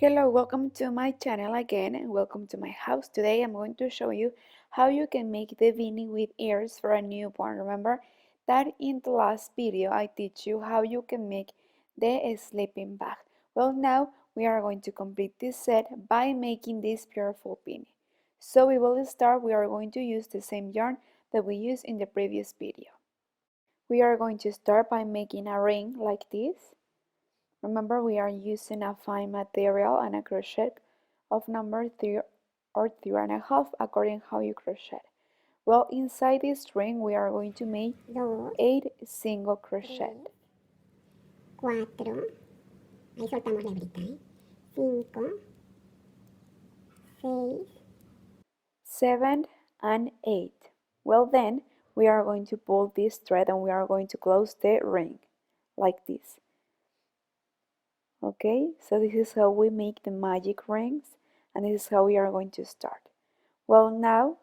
Hello, welcome to my channel again and welcome to my house. Today I'm going to show you how you can make the beanie with ears for a newborn. Remember that in the last video I teach you how you can make the sleeping bag. Well, now we are going to complete this set by making this beautiful beanie. So we are going to use the same yarn that we used in the previous video. We are going to start by making a ring like this. Remember, we are using a fine material and a crochet of number 3 or 3.5 according how you crochet. Well, inside this ring we are going to make 8 single crochet. 4, ahí soltamos la hebrita, 5, 6, 7 and 8. Well, then we are going to pull this thread and we are going to close the ring like this. Okay, so this is how we make the magic rings and this is how we are going to start. Well, now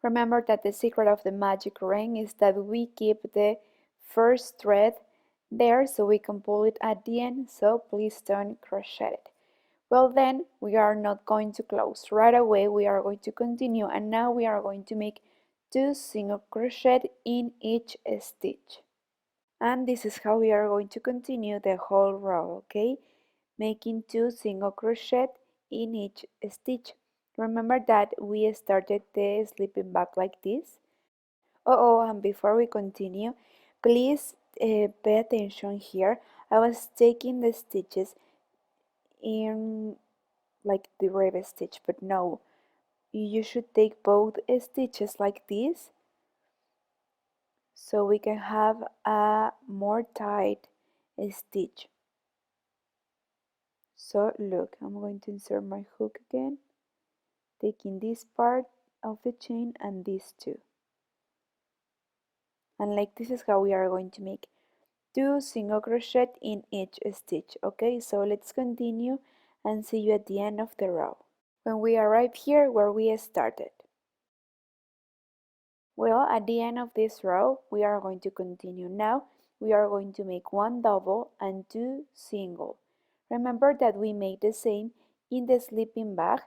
remember that the secret of the magic ring is that we keep the first thread there so we can pull it at the end, so please don't crochet it. Well, then we are not going to close right away, we are going to continue, and now we are going to make 2 single crochet in each stitch. And this is how we are going to continue the whole row, okay? Making 2 single crochet in each stitch. Remember that we started the sleeping bag like this. And before we continue, please pay attention here. I was taking the stitches in like the rib stitch, but no, you should take both stitches like this so we can have a more tight stitch. So look, I'm going to insert my hook again, taking this part of the chain and these two. And like this is how we are going to make 2 single crochet in each stitch. Okay, so let's continue and see you at the end of the row when we arrive here where we started. Well, at the end of this row we are going to continue. Now we are going to make 1 double and 2 single. Remember that we made the same in the sleeping bag,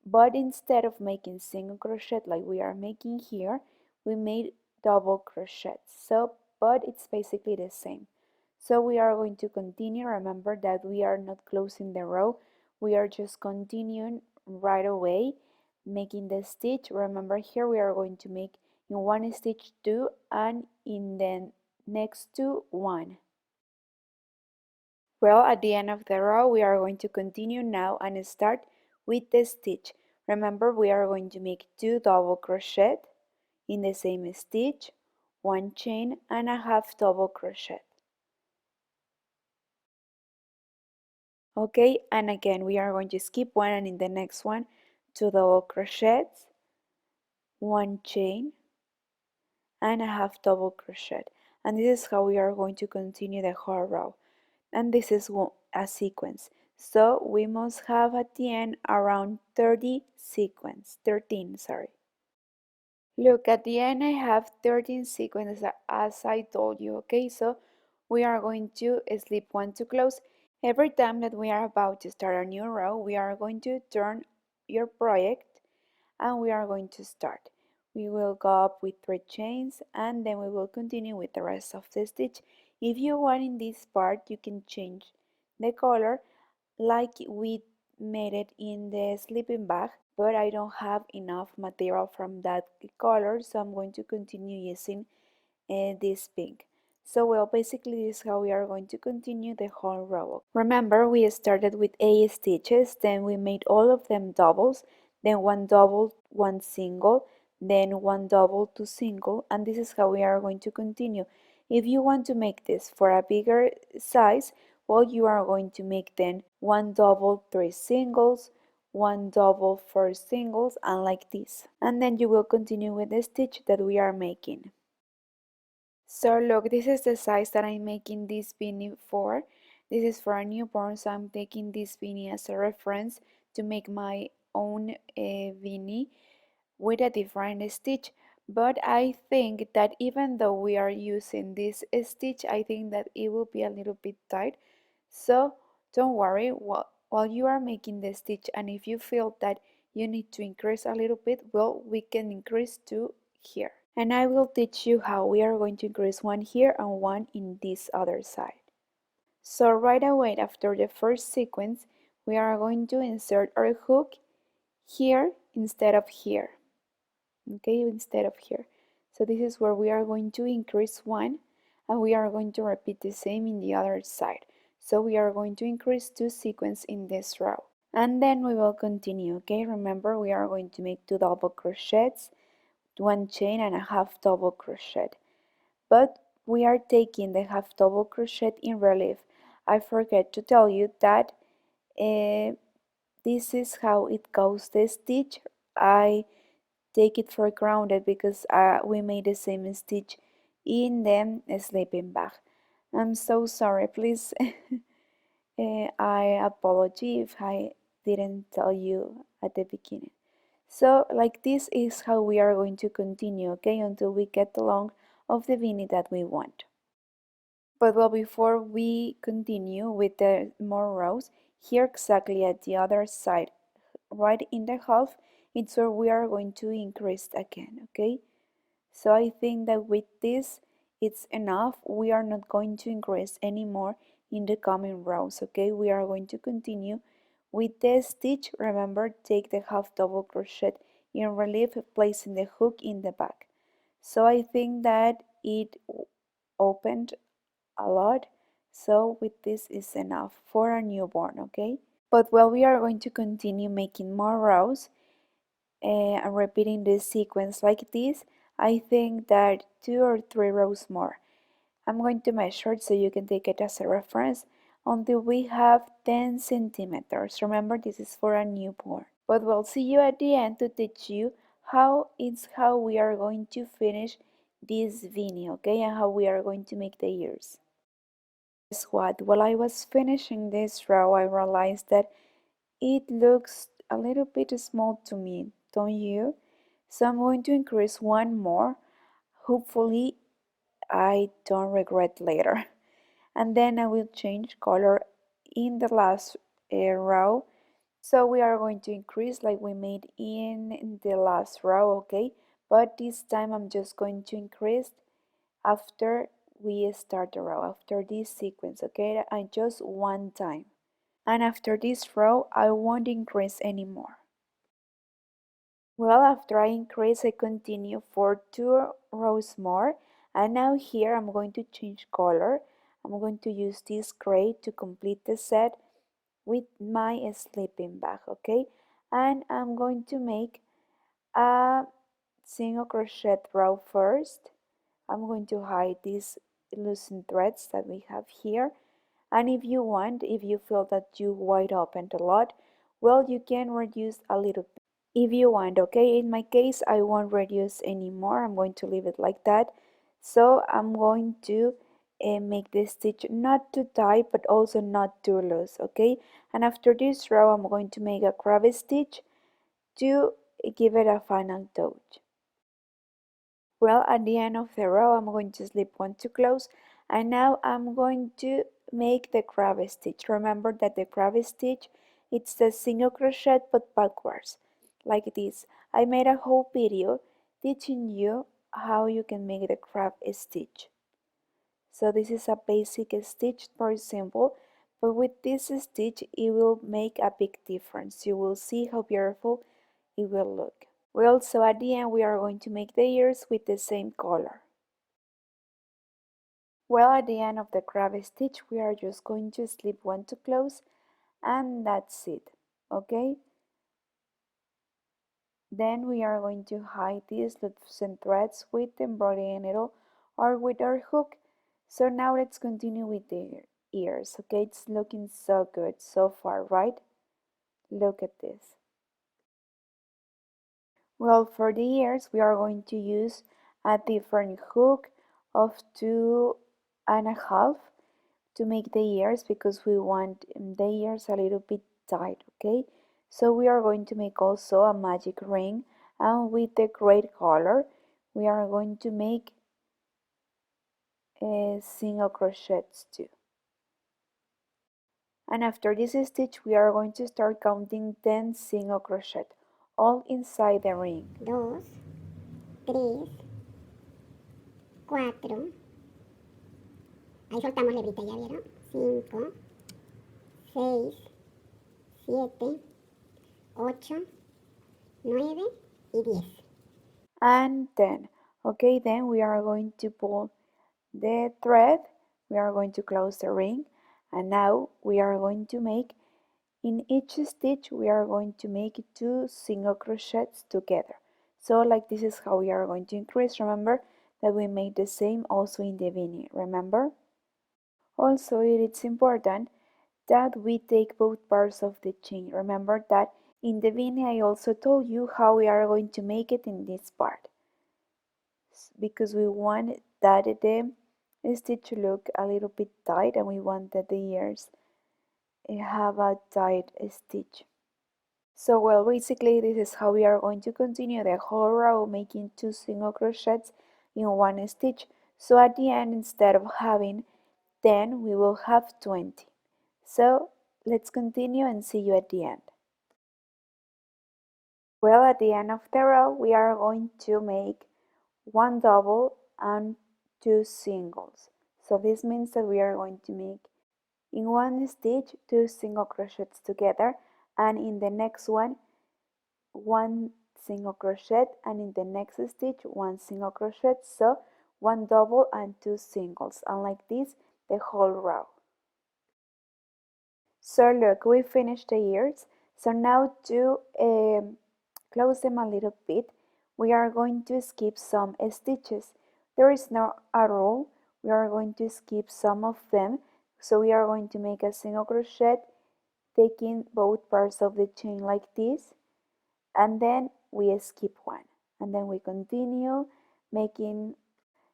but instead of making single crochet like we are making here, we made double crochets. But it's basically the same. So we are going to continue. Remember that we are not closing the row, we are just continuing right away making the stitch. Remember, here we are going to make in one stitch 2 and in the next 2 1. Well, at the end of the row we are going to continue now and start with the stitch. Remember, we are going to make 2 double crochet in the same stitch, 1 chain and a half double crochet. Okay, and again we are going to skip one and in the next one 2 double crochets, 1 chain and a half double crochet. And this is how we are going to continue the whole row. And this is a sequence. So we must have at the end around 13, sorry. Look, at the end I have 13 sequences as I told you, okay? So we are going to slip one to close. Every time that we are about to start a new row, we are going to turn your project and we are going to start. We will go up with 3 chains and then we will continue with the rest of the stitch. If you want in this part, you can change the color like we made it in the sleeping bag, but I don't have enough material from that color, so I'm going to continue using this pink. So well, basically this is how we are going to continue the whole row. Remember, we started with 8 stitches, then we made all of them doubles, then 1 double, 1 single, then 1 double, 2 single, and this is how we are going to continue. If you want to make this for a bigger size, well, you are going to make then 1 double, 3 singles, 1 double, 4 singles, and like this. And then you will continue with the stitch that we are making. So look, this is the size that I'm making this beanie for. This is for a newborn, so I'm taking this beanie as a reference to make my own beanie with a different stitch. But I think that even though we are using this stitch, I think that it will be a little bit tight. So don't worry, well, while you are making the stitch, and if you feel that you need to increase a little bit, well, we can increase to here. And I will teach you how we are going to increase one here and one in this other side. So right away after the first sequence, we are going to insert our hook here instead of here. Okay, instead of here. So this is where we are going to increase one, and we are going to repeat the same in the other side. So we are going to increase 2 sequins in this row. And then we will continue, okay? Remember, we are going to make 2 double crochets, 1 chain and a half double crochet. But we are taking the half double crochet in relief. I forget to tell you that this is how it goes, the stitch. I take it for granted because we made the same stitch in the sleeping bag. I'm so sorry, please. I apologize if I didn't tell you at the beginning. So like this is how we are going to continue, okay, until we get the length of the beanie that we want. But well, before we continue with the more rows, here exactly at the other side, right in the half, it's where we are going to increase again, okay? So I think that with this, it's enough. We are not going to increase anymore in the coming rows, okay? We are going to continue with the stitch. Remember, take the half double crochet in relief, placing the hook in the back. So I think that it opened a lot. So with this is enough for a newborn, okay? But well, we are going to continue making more rows and repeating this sequence like this. I think that 2 or 3 rows more. I'm going to measure it so you can take it as a reference until we have 10 centimeters. Remember, this is for a newborn. But we'll see you at the end to teach you how we are going to finish this beanie, okay, and how we are going to make the ears. Guess what? While I was finishing this row, I realized that it looks a little bit small to me, don't you? So I'm going to increase one more. Hopefully I don't regret later. And then I will change color in the last row. So we are going to increase like we made in the last row, okay? But this time I'm just going to increase after we start the row, after this sequence, okay? And just one time. And after this row, I won't increase anymore. Well, after I increase, I continue for 2 rows more. And now here I'm going to change color. I'm going to use this gray to complete the set with my sleeping bag, okay? And I'm going to make a single crochet row first. I'm going to hide these loosened threads that we have here. And if you want, if you feel that you wide opened a lot, well, you can reduce a little bit if you want, okay? In my case, I won't reduce anymore. I'm going to leave it like that. So I'm going to make the stitch not too tight, but also not too loose, okay? And after this row, I'm going to make a crab stitch to give it a final touch. Well, at the end of the row, I'm going to slip one to close, and now I'm going to make the crab stitch. Remember that the crab stitch, it's the single crochet but backwards, like this. I made a whole video teaching you how you can make the crab stitch. So this is a basic stitch, very simple, but with this stitch, it will make a big difference. You will see how beautiful it will look. Well, so at the end we are going to make the ears with the same color. Well, at the end of the crab stitch we are just going to slip one to close, and that's it, okay? Then we are going to hide these loosened threads with the embroidery needle or with our hook. So now let's continue with the ears, okay? It's looking so good so far, right? Look at this. Well, for the ears, we are going to use a different hook of 2.5 to make the ears because we want the ears a little bit tight, okay? So we are going to make also a magic ring, and with the gray color, we are going to make a single crochets too. And after this stitch we are going to start counting 10 single crochet all inside the ring. 2, 3, 4, ahí soltamos la hebrita, ¿ya vieron? 5, 6, 7, 8, 9 y 10. And 10. Okay, then we are going to pull the thread, we are going to close the ring, and now we are going to make, in each stitch we are going to make 2 single crochets together. So like this is how we are going to increase. Remember that we made the same also in the beanie, remember? Also it is important that we take both parts of the chain. Remember that in the beanie I also told you how we are going to make it in this part, because we want that the stitch look a little bit tight and we want that the ears have a tight stitch. So well, basically this is how we are going to continue the whole row, making 2 single crochets in one stitch. So at the end, instead of having 10, we will have 20. So let's continue and see you at the end. Well, at the end of the row we are going to make 1 double and 2 singles. So this means that we are going to make in one stitch 2 single crochets together, and in the next one 1 single crochet, and in the next stitch 1 single crochet. So 1 double and 2 singles, and like this the whole row. So look, we finished the ears. So now to close them a little bit, we are going to skip some stitches. There is no a rule, we are going to skip some of them. So we are going to make a single crochet, taking both parts of the chain like this, and then we skip one, and then we continue making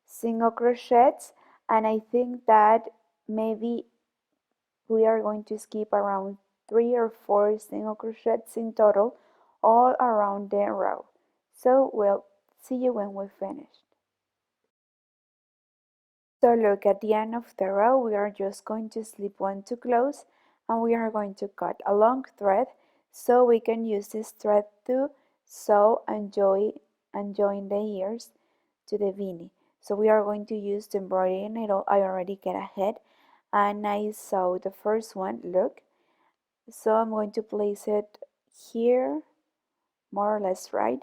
single crochets, and I think that maybe we are going to skip around 3 or 4 single crochets in total all around the row. So we'll see you when we finish. So look, at the end of the row we are just going to slip one to close, and we are going to cut a long thread so we can use this thread to sew and join the ears to the beanie. So we are going to use the embroidery needle. I already get ahead and I sew the first one, look. So I'm going to place it here, more or less, right?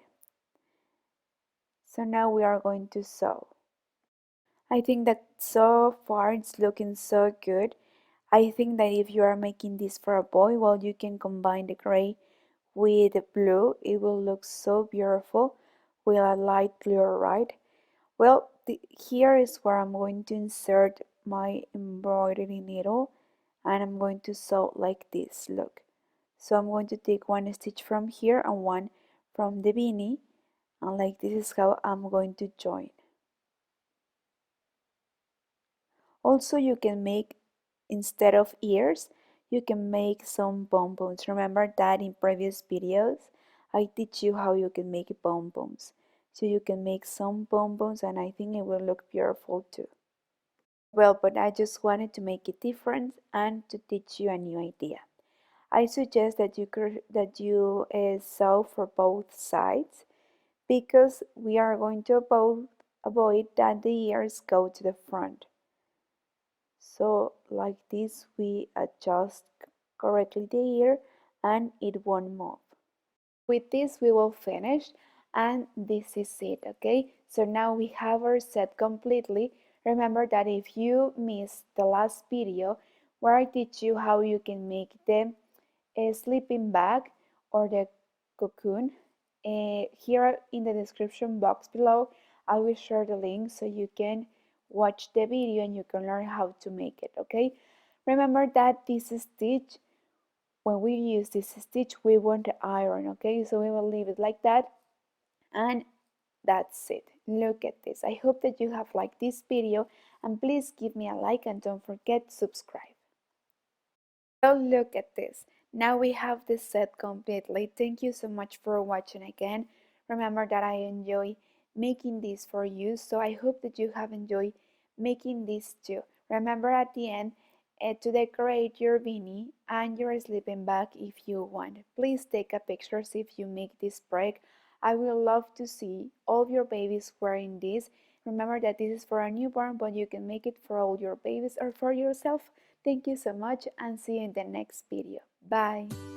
So now we are going to sew. I think that so far it's looking so good. I think that if you are making this for a boy, well, you can combine the gray with the blue. It will look so beautiful with a light blue, right? Well, here is where I'm going to insert my embroidery needle, and I'm going to sew like this, look. So I'm going to take one stitch from here and one from the beanie, and like this is how I'm going to join. Also, you can make, instead of ears, you can make some pom-poms. Remember that in previous videos I teach you how you can make pom-poms. So you can make some pom-poms, and I think it will look beautiful too. Well, but I just wanted to make it different and to teach you a new idea. I suggest that you sew for both sides, because we are going to avoid that the ears go to the front. So like this we adjust correctly the ear and it won't move. With this we will finish, and this is it, okay? So now we have our set completely. Remember that if you missed the last video where I teach you how you can make the sleeping bag or the cocoon, here in the description box below I will share the link so you can watch the video and you can learn how to make it, okay? Remember that this stitch, when we use this stitch, we won't iron, okay? So we will leave it like that, and that's it. Look at this. I hope that you have liked this video, and please give me a like and don't forget to subscribe. Well, look at this. Now we have this set completely. Thank you so much for watching again. Remember that I enjoy making this for you, so I hope that you have enjoyed making this too. Remember at the end, to decorate your beanie and your sleeping bag if you want. Please take a pictures if you make this project. I will love to see all your babies wearing this. Remember that this is for a newborn, but you can make it for all your babies or for yourself. Thank you so much and see you in the next video. Bye!